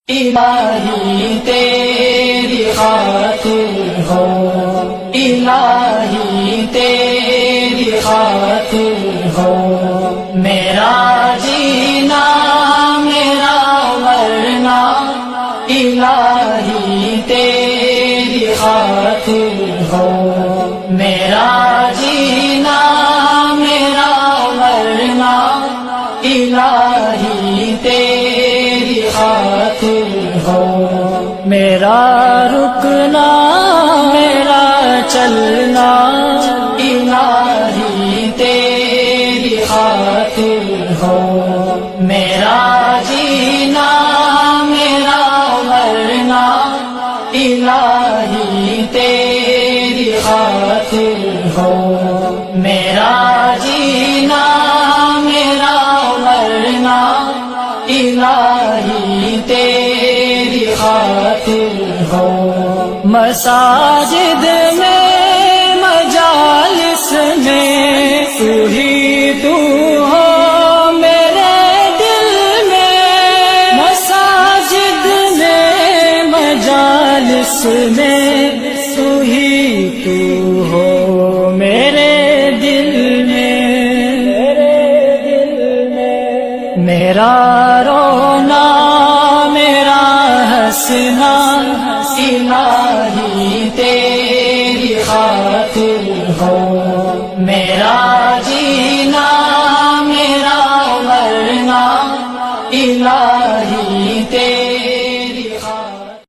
الہی تیری خاطر ہو، الہی تیری خاطر ہو، میرا جینا میرا مرنا الہی تیری خاطر ہو، میرا جینا میرا مرنا الہی تیری خاطر ہو، میرا رکنا میرا چلنا الہی تیری خاطر ہو، میرا جینا میرا مرنا الہی تیری خاطر ہو، میرا جینا میرا مرنا الہی تیری خاطر ہو، مساجد میں مجالس میں تو ہی تو ہو میرے دل میں، مساجد میں مجالس میں تو ہی تو ہو میرے دل میں، میرا رونا میرا ہنسنا الہی تیری خاطر ہو،